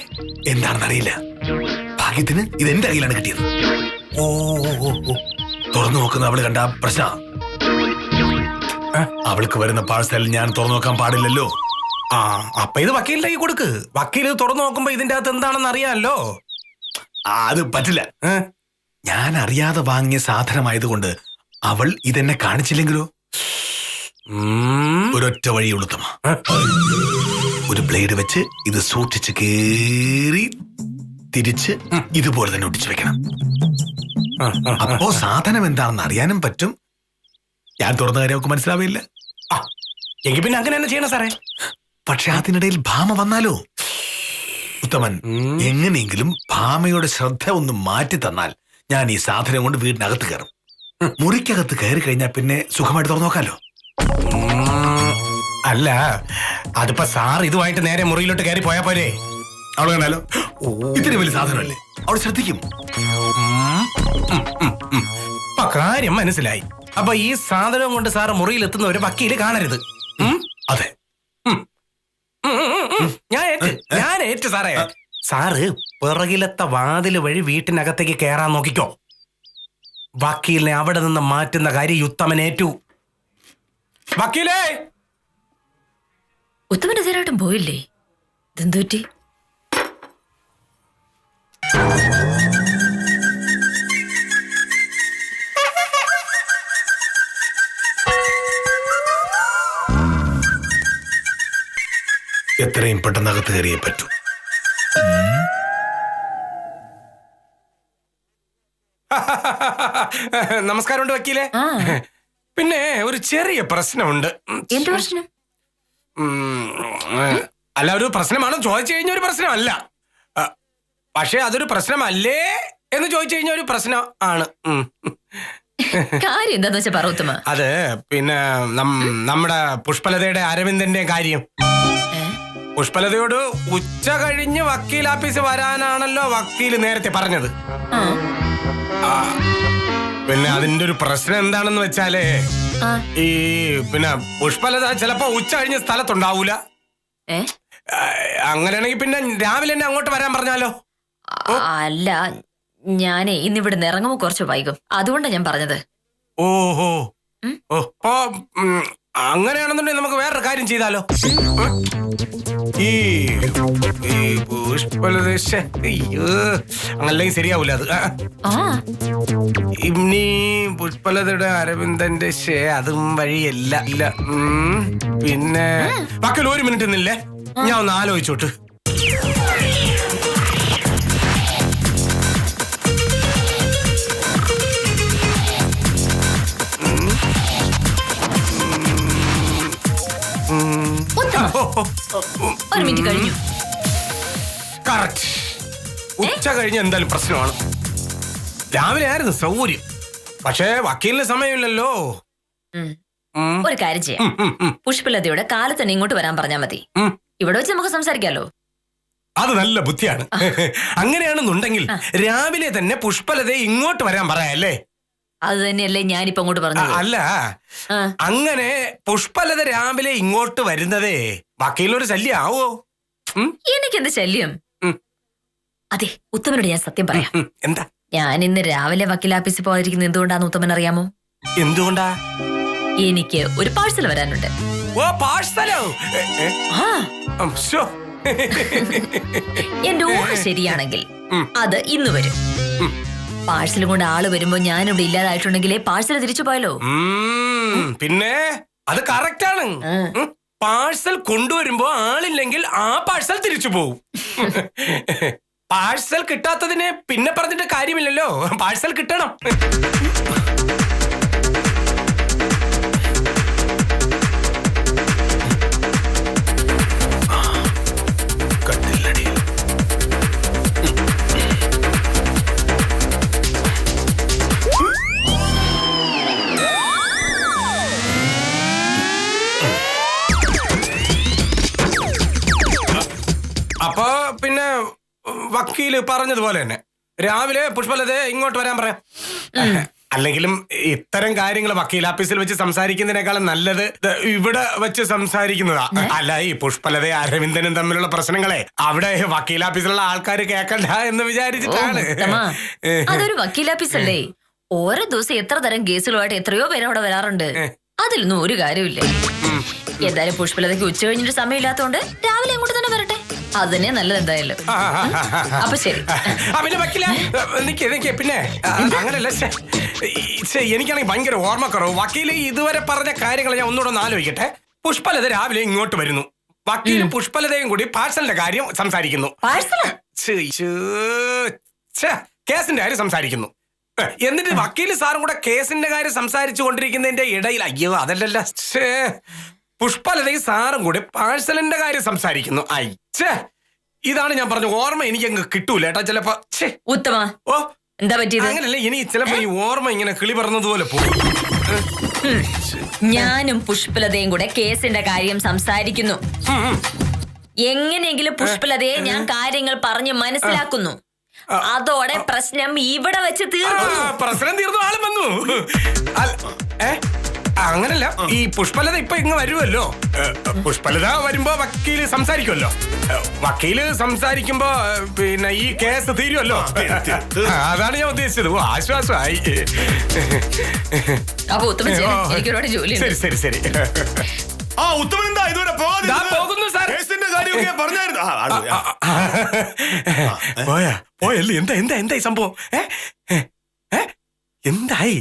എന്താണെന്നറിയില്ല. ഭാഗ്യത്തിന് ഇത് എന്റെ കയ്യിലാണ് കിട്ടിയത്. തുറന്നു നോക്കുന്ന അവള് കണ്ട പ്രശ്ന അവൾക്ക് വരുന്ന പാഴ്സൽ ഞാൻ തുറന്നു നോക്കാൻ പാടില്ലല്ലോ. ആ അപ്പൊ ഇത് വക്കീലിന്റെ കൈ കൊടുക്ക്. വക്കീൽ ഇത് തുറന്നു നോക്കുമ്പോ ഇതിന്റെ അകത്ത് എന്താണെന്ന് അറിയാമല്ലോ. അത് പറ്റില്ല. ഞാൻ അറിയാതെ വാങ്ങിയ സാധനമായതുകൊണ്ട് അവൾ ഇതെന്നെ കാണിച്ചില്ലെങ്കിലോ? ഒരൊറ്റ വഴിയുള്ളൂ തമ്മ. ഒരു ബ്ലേഡ് വെച്ച് ഇത് സൂക്ഷിച്ച് കേറി തിരിച്ച് ഇതുപോലെ തന്നെ ഒട്ടിച്ചു വെക്കണം. അപ്പോ സാധനം എന്താണെന്ന് അറിയാനും പറ്റും. ഞാൻ തുറന്ന കാര്യം അവർക്ക് മനസ്സിലാവില്ല. എങ്കിൽ പിന്നെ അങ്ങനെ തന്നെ ചെയ്യണം സാറേ. പക്ഷെ അതിനിടയിൽ ഭാമ വന്നാലോ? ഉത്തമൻ, എങ്ങനെയെങ്കിലും ഭാമയുടെ ശ്രദ്ധ ഒന്ന് മാറ്റി തന്നാൽ ഞാൻ ഈ സാധനം കൊണ്ട് വീടിനകത്ത് കയറും. മുറിക്കകത്ത് കയറി കഴിഞ്ഞാൽ പിന്നെ സുഖമായിട്ട് തുറന്നു നോക്കാലോ. അല്ല, അതിപ്പോ സാർ ഇതുമായിട്ട് നേരെ മുറിയിലോട്ട് കയറി പോയാ പോരെ? അവിടെ കണ്ടാലോ? ഇത്തിരി വലിയ സാധനമല്ലേ, അവിടെ ശ്രദ്ധിക്കും. ഇപ്പൊ കാര്യം മനസ്സിലായി. അപ്പൊ ഈ സാധനം കൊണ്ട് സാറ് മുറിയിൽ എത്തുന്നവര് വക്കീല് കാണരുത്. അതെ, ഞാൻ ഏറ്റു സാറേ. സാറ് പിറകിലത്തെ വാതില് വഴി വീട്ടിനകത്തേക്ക് കയറാൻ നോക്കിക്കോ. വക്കീലിനെ അവിടെ നിന്ന് മാറ്റുന്ന കാര്യം ഉത്തമൻ ഏറ്റു. വക്കീലേ, ഉത്തമൻ ഇതുവരായിട്ടും പോയില്ലേ? ഇതെന്തുപറ്റി? എത്രയും പെട്ടെന്ന് അകത്ത് കയറിയേ പറ്റൂ. നമസ്കാരമുണ്ട് വക്കീലേ. പിന്നെ ഒരു ചെറിയ പ്രശ്നമുണ്ട്. എന്ത് പ്രശ്നം? അല്ല, ഒരു പ്രശ്നമാണോ ചോദിച്ചു കഴിഞ്ഞ ഒരു പ്രശ്നമല്ല. പക്ഷെ അതൊരു പ്രശ്നമല്ലേ എന്ന് ചോദിച്ചു കഴിഞ്ഞ ഒരു പ്രശ്നം ആണ്. കാര്യം എന്താന്ന് വെച്ചാ പറ ഉത്തമ. അത് പിന്നെ നമ്മുടെ പുഷ്പലതയുടെ അരവിന്ദന്റെ കാര്യം. പുഷ്പലതയോട് ഉച്ച കഴിഞ്ഞ് വക്കീൽ ഓഫീസ് വരാനാണല്ലോ വക്കീല് നേരത്തെ പറഞ്ഞത്. പിന്നെ അതിന്റെ ഒരു പ്രശ്നം എന്താണെന്ന് വെച്ചാല്, ഈ പിന്നെ പുഷ്പലത ചിലപ്പോ ഉച്ച കഴിഞ്ഞ സ്ഥലത്തുണ്ടാവൂല. അങ്ങനെയാണെങ്കിൽ പിന്നെ രാവിലെ തന്നെ അങ്ങോട്ട് വരാൻ പറഞ്ഞാലോ? അല്ല, ഞാനേ ഇന്നിവിടെ നിന്ന് ഇറങ്ങുമ്പോ കുറച്ച് വൈകും, അതുകൊണ്ടാണ് ഞാൻ പറഞ്ഞത്. ഓഹോ, ഓ, അങ്ങനെയാണെന്നുണ്ടെങ്കിൽ നമുക്ക് വേറൊരു കാര്യം ചെയ്താലോ? ഈ പുഷ്പലത അങ്ങനെല്ലെങ്കിൽ ശരിയാവൂല അത്. ഇനി പുഷ്പലതയുടെ അരവിന്ദന്റെ അതും വഴിയല്ല. ഇല്ല. പിന്നെ വക്കീൽ ഒരു മിനിറ്റ് നിന്നില്ലേ, ഞാൻ ഒന്ന് ആലോചിച്ചോട്ട്. ഒരു മിനിറ്റ് കഴിഞ്ഞു. കറക്റ്റ്. ഉച്ച കഴിഞ്ഞ് എന്തായാലും പ്രശ്നമാണ്. രാവിലെ ആയിരുന്നു സൗകര്യം, പക്ഷേ വക്കീലിന് സമയമില്ലല്ലോ. ഒരു കാര്യം ചെയ്യാം, പുഷ്പലതയുടെ കാലത്ത് തന്നെ ഇങ്ങോട്ട് വരാൻ പറഞ്ഞാൽ മതി. ഇവിടെ വെച്ച് നമുക്ക് സംസാരിക്കാലോ. അത് നല്ല ബുദ്ധിയാണ്. അങ്ങനെയാണെന്നുണ്ടെങ്കിൽ രാവിലെ തന്നെ പുഷ്പലതയെ ഇങ്ങോട്ട് വരാൻ പറയാല്ലേ? അത് തന്നെയല്ലേ ഞാനിപ്പോ അങ്ങോട്ട് പറഞ്ഞത്. അല്ല, അങ്ങനെ പുഷ്പലത രാവിലെ ഇങ്ങോട്ട് വരുന്നതേ വക്കീലിനൊരു ശല്യം ആവോ? എനിക്കെന്ത് ശല്യം? അതെ, ഉത്തമനോട് ഞാൻ സത്യം പറയാം. എന്താ? ഞാൻ ഇന്ന് രാവിലെ വക്കീൽ ഓഫീസിൽ പോയിരിക്കുന്നത് എന്തുകൊണ്ടാന്ന് ഉത്തമൻ അറിയാമോ? എന്തുകൊണ്ടാ? എനിക്ക് ഒരു പാഴ്സൽ വരാനുണ്ട്. ഓ, പാഴ്സലോ? എന്റെ ഊഹ ശരിയാണെങ്കിൽ അത് ഇന്ന് വരും. പാഴ്സൽ കൊണ്ട് ആള് വരുമ്പോ ഞാൻ ഇവിടെ ഇല്ലാതായിട്ടുണ്ടെങ്കിലേ പാഴ്സൽ തിരിച്ചു പോയല്ലോ. പിന്നെ അത് കറക്റ്റ് ആണ്. പാഴ്സൽ കൊണ്ടുവരുമ്പോ ആളില്ലെങ്കിൽ ആ പാഴ്സൽ തിരിച്ചു പോവും. പാഴ്സൽ കിട്ടാത്തതിന് പിന്നെ പറഞ്ഞിട്ട് കാര്യമില്ലല്ലോ, പാഴ്സൽ കിട്ടണം. അപ്പൊ പിന്നെ വക്കീല് പറഞ്ഞതുപോലെ തന്നെ രാവിലെ പുഷ്പലത ഇങ്ങോട്ട് വരാൻ പറയാം. അല്ലെങ്കിലും ഇത്തരം കാര്യങ്ങൾ വക്കീൽ ഓഫീസിൽ വെച്ച് സംസാരിക്കുന്നതിനേക്കാളും നല്ലത് ഇവിടെ വെച്ച് സംസാരിക്കുന്നതാ. അല്ല, ഈ പുഷ്പലത അരവിന്ദനും തമ്മിലുള്ള പ്രശ്നങ്ങളെ അവിടെ വക്കീൽ ഓഫീസിലുള്ള ആൾക്കാർ കേൾക്കണ്ട എന്ന് വിചാരിച്ചിട്ടാണ്. അതൊരു വക്കീൽ ഓഫീസല്ലേ? ഓരോ ദിവസം എത്ര തരം കേസുകളുമായിട്ട് എത്രയോ പേര് അവിടെ വരാറുണ്ട്. അതിലൊന്നും ഒരു കാര്യമില്ല. എന്തായാലും പുഷ്പലതയ്ക്ക് ഉച്ച കഴിഞ്ഞിട്ട് സമയമില്ലാത്തോണ്ട് രാവിലെ അങ്ങോട്ട് തന്നെ വരട്ടെ. അതന്നെ നല്ലത് എന്തായാലും. അപ്പൊ ശരി. പിന്നെ വക്കീല നിക്ക് പിന്നെ അങ്ങനല്ല. എനിക്കാണെങ്കിൽ ഭയങ്കര ഓർമ്മക്കുറവ്. വക്കീല് ഇതുവരെ പറഞ്ഞ കാര്യങ്ങൾ ഞാൻ ഒന്നുകൂടെ ഒന്ന് ആലോചിക്കട്ടെ. പുഷ്പലത രാവിലെ ഇങ്ങോട്ട് വരുന്നു. വക്കീലും പുഷ്പലതയും കൂടി പാഴ്സലിന്റെ കാര്യം സംസാരിക്കുന്നു. കേസിന്റെ കാര്യം സംസാരിക്കുന്നു. എന്നിട്ട് വക്കീല് സാറും കൂടെ കേസിന്റെ കാര്യം സംസാരിച്ചു കൊണ്ടിരിക്കുന്നതിന്റെ ഇടയിൽ അയ്യോ അതല്ലല്ല, പുഷ്പലതയും സാറും കൂടി പാഴ്സലിന്റെ കാര്യം സംസാരിക്കുന്നു. ഇതാണ് ഞാൻ പറഞ്ഞ ഓർമ്മ എനിക്ക് അങ്ങ് കിട്ടൂല ഏട്ടാ ചിലപ്പോ. ഉത്തമ ഓ എന്താ പറ്റിയത്? അങ്ങനല്ല, ഇനി ചിലപ്പോ ഈ ഓർമ്മ ഇങ്ങനെ കിളി പറഞ്ഞതുപോലെ പോകും. ഞാനും പുഷ്പലതയും കൂടെ കേസിന്റെ കാര്യം സംസാരിക്കുന്നു. എങ്ങനെയെങ്കിലും പുഷ്പലതയെ ഞാൻ കാര്യങ്ങൾ പറഞ്ഞ് മനസ്സിലാക്കുന്നു. അതോടെ പ്രശ്നം ഇവിടെ വെച്ച് തീർന്നു. പ്രശ്നം തീർന്നു, ആളും വന്നു. അങ്ങനല്ല, ഈ പുഷ്പലത ഇപ്പൊ ഇങ്ങ് വരുമല്ലോ. പുഷ്പലത വരുമ്പോ വക്കീല് സംസാരിക്കുമല്ലോ. വക്കീല് സംസാരിക്കുമ്പോ പിന്നെ ഈ കേസ് തീരുമല്ലോ. അതാണ് ഞാൻ ഉദ്ദേശിച്ചത്. ആശ്വാസമായി. അപ്പൊ ഉത്തമൻ എനിക്ക് ഒരുപാട് ജോലി. ശരി ശരി ശരി. ആ ഉത്തമൻ എന്താ ഇതുവരെ പോകുന്നു സാർ. പോയല്ലേ? എന്താ എന്താ എന്താ ഈ സംഭവം? എന്തായി?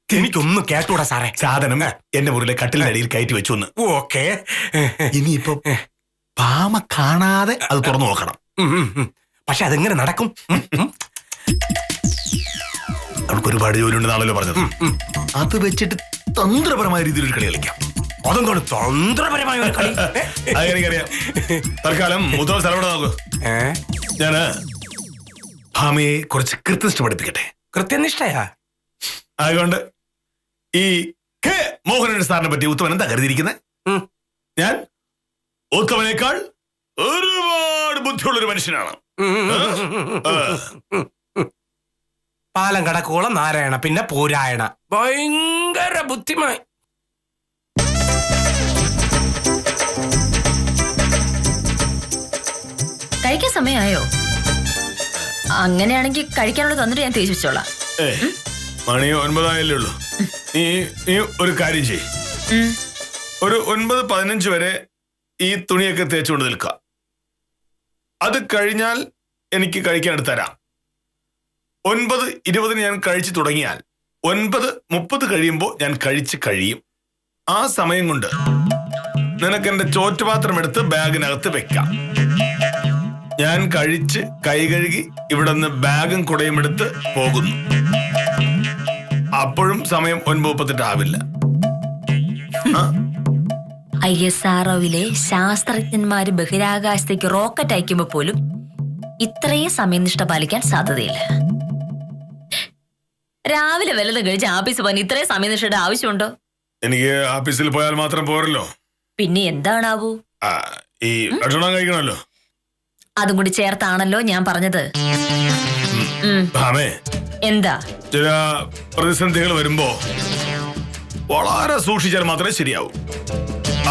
എനിക്കൊന്നും കേട്ടൂടാ സാറേ. സാധനം എന്റെ മുറിയിലെ കട്ടിലിനടിയിൽ കയറ്റി വെച്ചു. ഓക്കെ. ഇനിയിപ്പോ പാമ കാണാതെ അത് തുറന്നു നോക്കണം. പക്ഷെ അതെങ്ങനെ നടക്കും? അവൾക്ക് ഒരുപാട് ജോലി ഉണ്ടെന്നാണല്ലോ പറഞ്ഞത്. അത് വെച്ചിട്ട് തന്ത്രപരമായ രീതിയിൽ ഒരു കളി കളിക്കാം. അതെന്താണ് തന്ത്രപരമായ ഒരു കളി? അതെനിക്കറിയാം. തൽക്കാലം മുതൽ സ്ഥലം നോക്കൂ. ഞാന് ഭാമയെ കുറച്ച് കൃത്യനിഷ്ഠ പഠിപ്പിക്കട്ടെ. കൃത്യനിഷ്ഠയാ? അതുകൊണ്ട് ഈ കെ മോഹനൻ സാറിനെ പറ്റി ഉത്തമൻ എന്താ കരുതിയിരിക്കുന്നത്? ഞാൻ ഉത്തമനേക്കാൾ ഒരുപാട് ബുദ്ധിയുള്ളൊരു മനുഷ്യനാണ്. പാലം കടക്കോളം നാരായണ, പിന്നെ പൂരായണ. ഭയങ്കര ബുദ്ധിമായി. കഴിക്കാൻ സമയമായോ? അങ്ങനെയാണെങ്കിൽ കഴിക്കാനുള്ള തന്നിട്ട് ഞാൻ തേച്ചിച്ചോളാം. മണി 9 ഉള്ളൂ. നീ ഒരു കാര്യം ചെയ്യ്. ഒരു 9:15 വരെ ഈ തുണിയൊക്കെ തേച്ചുകൊണ്ട് നിൽക്കുക. അത് കഴിഞ്ഞാൽ എനിക്ക് കഴിക്കാൻ എടുത്തരാം. 9:20 ഞാൻ കഴിച്ചു തുടങ്ങിയാൽ 9:30 കഴിയുമ്പോൾ ഞാൻ കഴിച്ച് കഴിയും. ആ സമയം കൊണ്ട് നിനക്ക് എന്റെ ചോറ്റുപാത്രം എടുത്ത് ബാഗിനകത്ത് വെക്കാം. ഞാൻ കഴിച്ച് കൈ കഴുകി ഇവിടെ നിന്ന് ബാഗും കുടയും എടുത്ത് പോകുന്നു. അപ്പോഴും സമയം 9:38 ആവില്ല. ISROയിലെ ശാസ്ത്രജ്ഞന്മാര് ബഹിരാകാശത്തേക്ക് റോക്കറ്റ് അയക്കുമ്പോ പോലും ഇത്രയും സമയനിഷ്ഠ പാലിക്കാൻ സാധ്യതയില്ല. രാവിലെ വല്ലതും കഴിച്ച് ആഫീസ് പോകാൻ ഇത്രയും സമയനിഷ്ഠയുടെ ആവശ്യമുണ്ടോ? എനിക്ക് ആഫീസിൽ പോയാൽ മാത്രം പോരല്ലോ. പിന്നെ എന്താണാവൂ? ഈ ഭക്ഷണം കഴിക്കണമല്ലോ. അതും കൂടി ചേർത്താണല്ലോ ഞാൻ പറഞ്ഞത്. എന്താ? ചില പ്രതിസന്ധികൾ വരുമ്പോ വളരെ സൂക്ഷിച്ചാൽ മാത്രമേ ശരിയാവൂ.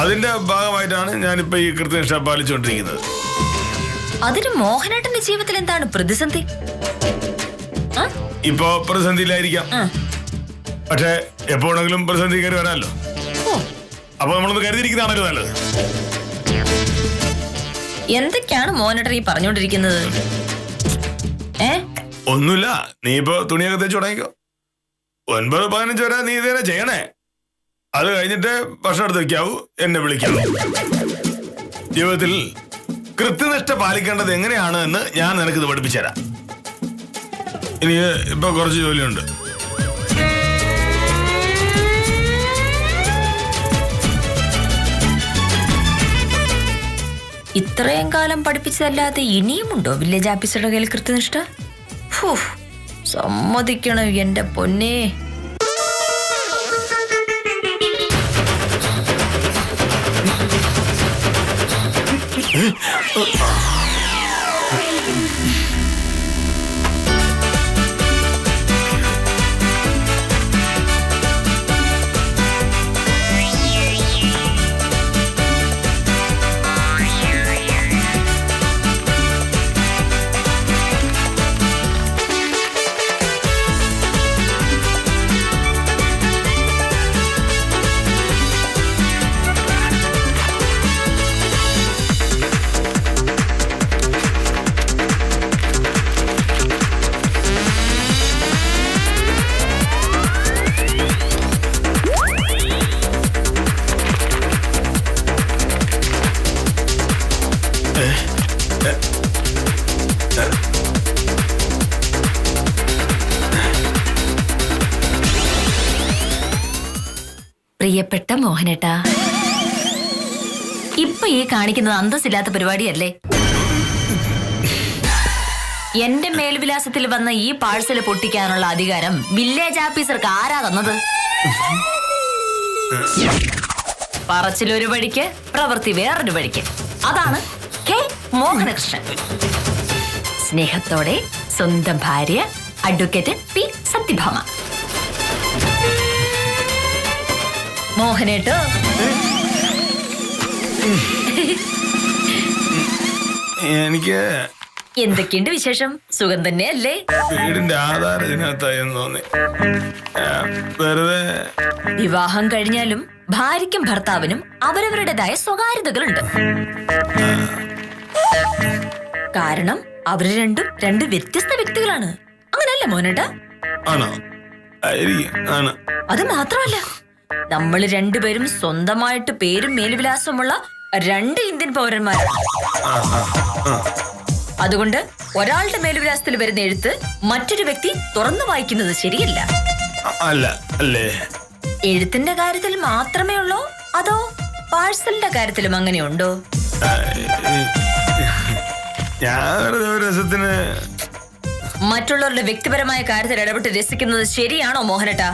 അതിന്റെ ഭാഗമായിട്ടാണ് ഞാനിപ്പോ ഈ കൃത്യനിഷ്ഠ പാലിച്ചുകൊണ്ടിരിക്കുന്നത്. അതിന് മോഹനേട്ടന്റെ ജീവിതത്തിൽ എന്താണ് പ്രതിസന്ധി? ഇപ്പോ പ്രതിസന്ധിയിലായിരിക്കാം, പക്ഷെ എപ്പോഴെങ്കിലും പ്രതിസന്ധി കയറി വരാമല്ലോ. അപ്പൊ നമ്മളൊന്ന് കരുതിയിരിക്കുന്നതാണല്ലോ നല്ലത്. എന്തൊക്കെയാണ് മോഹനേട്ടൻ ഈ പറഞ്ഞുകൊണ്ടിരിക്കുന്നത്? ഒന്നുമില്ല, നീ ഇപ്പൊ തുണിയൊക്കെ തേച്ച് തുടങ്ങിക്കോ. 9:15 വരെ നീ ഇതേനെ ചെയ്യണേ. അത് കഴിഞ്ഞിട്ട് ഭക്ഷണം എടുത്ത് വെക്കാവൂ, എന്നെ വിളിക്കാവൂ. ജീവിതത്തിൽ കൃത്യനിഷ്ഠ പാലിക്കേണ്ടത് എങ്ങനെയാണ് എന്ന് ഞാൻ നിനക്കിത് പഠിപ്പിച്ചു തരാം. എനിക്ക് ഇപ്പൊ കുറച്ച് ജോലിയുണ്ട്. ഇത്രയും കാലം പഠിപ്പിച്ചതല്ലാതെ ഇനിയുമുണ്ടോ വില്ലേജ് ഓഫീസറുടെ കയ്യിൽ കൃത്യനിഷ്ഠ? സമ്മതിക്കണം എന്റെ പൊന്നേ. പ്രിയപ്പെട്ട മോഹനേട്ടാ, ഇപ്പൊ ഈ കാണിക്കുന്നത് അന്തസ്സില്ലാത്ത പരിപാടിയല്ലേ? എന്റെ മേൽവിലാസത്തിൽ വന്ന ഈ പാഴ്സൽ പൊട്ടിക്കാനുള്ള അധികാരം വില്ലേജ് ഓഫീസർക്ക് ആരാ തന്നത്? പറച്ചിലൊരു വഴിക്ക്, പ്രവൃത്തി വേറൊരു വഴിക്ക്. അതാണ് കെ മോഹനകൃഷ്ണൻ. സ്നേഹത്തോടെ സ്വന്തം ഭാര്യ അഡ്വക്കേറ്റ് പി സത്യഭാമ. മോഹനേട്ടോ, എനിക്ക് എന്തൊക്കെയുണ്ട് വിശേഷം? സുഖം തന്നെയല്ലേ? വീടിന്റെ ആധാരം ഇതിനകത്തായെന്ന് തോന്നി. വെറുതെ വിവാഹം കഴിഞ്ഞാലും ഭാര്യയ്ക്കും ഭർത്താവിനും അവരവരുടേതായ സ്വകാര്യതകളുണ്ട്. കാരണം അവര് രണ്ടും രണ്ട് വ്യത്യസ്ത വ്യക്തികളാണ്. അങ്ങനെയല്ലേ മോനേട്ടാ? ആണോ? ആണ്. അത് മാത്രമല്ല, നമ്മൾ രണ്ടുപേരും സ്വന്തമായിട്ട് പേരും മേൽവിലാസമുള്ള രണ്ട് ഇന്ത്യൻ പൗരന്മാരാണ്. അതുകൊണ്ട് ഒരാളുടെ മേൽവിലാസത്തിൽ വരുന്ന എഴുത്ത് മറ്റൊരു വ്യക്തി തുറന്നു വായിക്കുന്നത് ശരിയല്ല. അല്ല അല്ലേ? എഴുത്തിന്റെ കാര്യത്തിൽ മാത്രമേ ഉള്ളോ, അതോ പാഴ്സലിന്റെ കാര്യത്തിലും അങ്ങനെയുണ്ടോ? ഞാൻ രസത്തിന് മറ്റുള്ളവരുടെ വ്യക്തിപരമായ കാര്യത്തിൽ ഇടപെട്ട് രസിക്കുന്നത് ശരിയാണോ മോഹനേട്ടാ?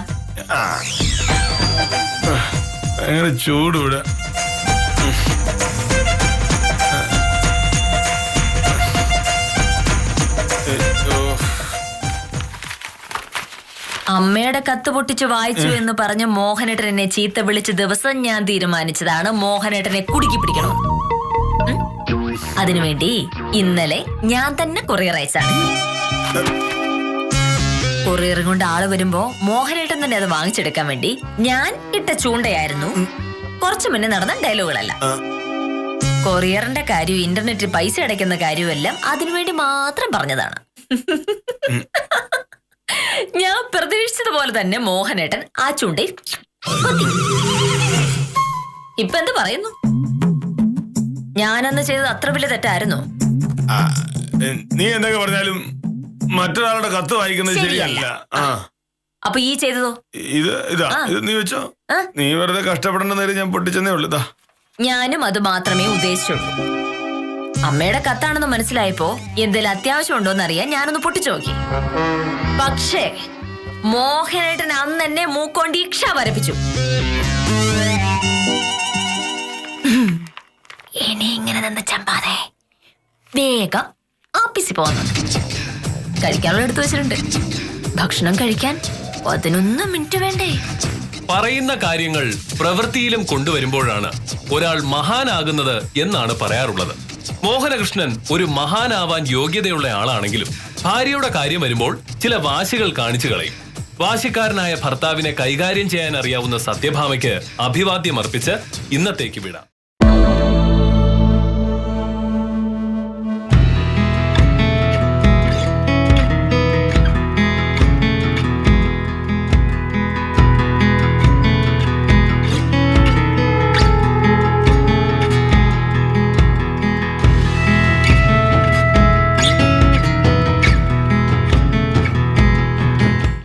അങ്ങനെ ചൂടൂടെ. അമ്മയുടെ കത്ത് പൊട്ടിച്ച് വായിച്ചു എന്ന് പറഞ്ഞ് മോഹനേട്ടൻ എന്നെ ചീത്ത വിളിച്ച ദിവസം ഞാൻ തീരുമാനിച്ചതാണ് മോഹനേട്ടനെ കുടുക്കി പിടിക്കണം. അതിനുവേണ്ടി ഇന്നലെ ഞാൻ തന്നെ കൊറിയർ അയച്ചാണ്. കൊറിയർ കൊണ്ട് ആള് വരുമ്പോ മോഹനേട്ടൻ തന്നെ അത് വാങ്ങിച്ചെടുക്കാൻ വേണ്ടി ഞാൻ ഇട്ട ചൂണ്ടയായിരുന്നു കുറച്ചു മുന്നേ നടന്ന ഡയലോഗുകളല്ല. കൊറിയറിന്റെ കാര്യവും ഇന്റർനെറ്റിൽ പൈസ അടയ്ക്കുന്ന കാര്യവും എല്ലാം അതിനുവേണ്ടി മാത്രം പറഞ്ഞതാണ്. ഞാൻ പ്രതീക്ഷിച്ചതുപോലെ തന്നെ മോഹനേട്ടൻ ആ ചൂണ്ടയിൽ കൊത്തി. ഇപ്പൊ എന്ത് പറയുന്നു? ഞാനന്ന് ചെയ്തത് അത്ര വലിയ തെറ്റായിരുന്നു? നീ എന്തൊക്കെ പറഞ്ഞാലും മറ്റൊരാളുടെ കത്ത് വായിക്കുന്നത് ശരിയല്ല. അപ്പൊ ഈ ചെയ്തതോ? ഇത് നീ വെച്ചോ. നീ വെറുതെ കഷ്ടപ്പെടേണ്ട നേരം ഞാൻ പൊട്ടിച്ചെന്നേ ഉള്ളു. ഞാനും അത് മാത്രമേ ഉദ്ദേശിച്ചുള്ളൂ. അമ്മയുടെ കത്താണെന്ന് മനസ്സിലായപ്പോ എന്തെങ്കിലും അത്യാവശ്യം ഉണ്ടോന്ന് അറിയാൻ ഞാനൊന്ന് പൊട്ടിച്ചു നോക്കി. പക്ഷേ മോഹനേട്ടൻ അന്ന് എന്നെ മൂക്കൊണ്ട് ഇക്ഷ വരപ്പിച്ചു. ഇനി ഇങ്ങനെ നിന്ന് ചമ്പാതെ വേഗം ഓഫീസിൽ പോകുന്നത്. കഴിക്കാനുള്ള എടുത്തു വെച്ചിട്ടുണ്ട്. ഭക്ഷണം കഴിക്കാൻ 11 മിനിറ്റ് വേണ്ടേ? പറയുന്ന കാര്യങ്ങൾ പ്രവൃത്തിയിലും കൊണ്ടുവരുമ്പോഴാണ് ഒരാൾ മഹാനാകുന്നത് എന്നാണ് പറയാറുള്ളത്. മോഹനകൃഷ്ണൻ ഒരു മഹാനാവാൻ യോഗ്യതയുള്ള ആളാണെങ്കിലും ഭാര്യയുടെ കാര്യം വരുമ്പോൾ ചില വാശികൾ കാണിച്ചു കളയും. വാശിക്കാരനായ ഭർത്താവിനെ കൈകാര്യം ചെയ്യാൻ അറിയാവുന്ന സത്യഭാമയ്ക്ക് അഭിവാദ്യം അർപ്പിച്ച് ഇന്നത്തേക്ക് വിടാം.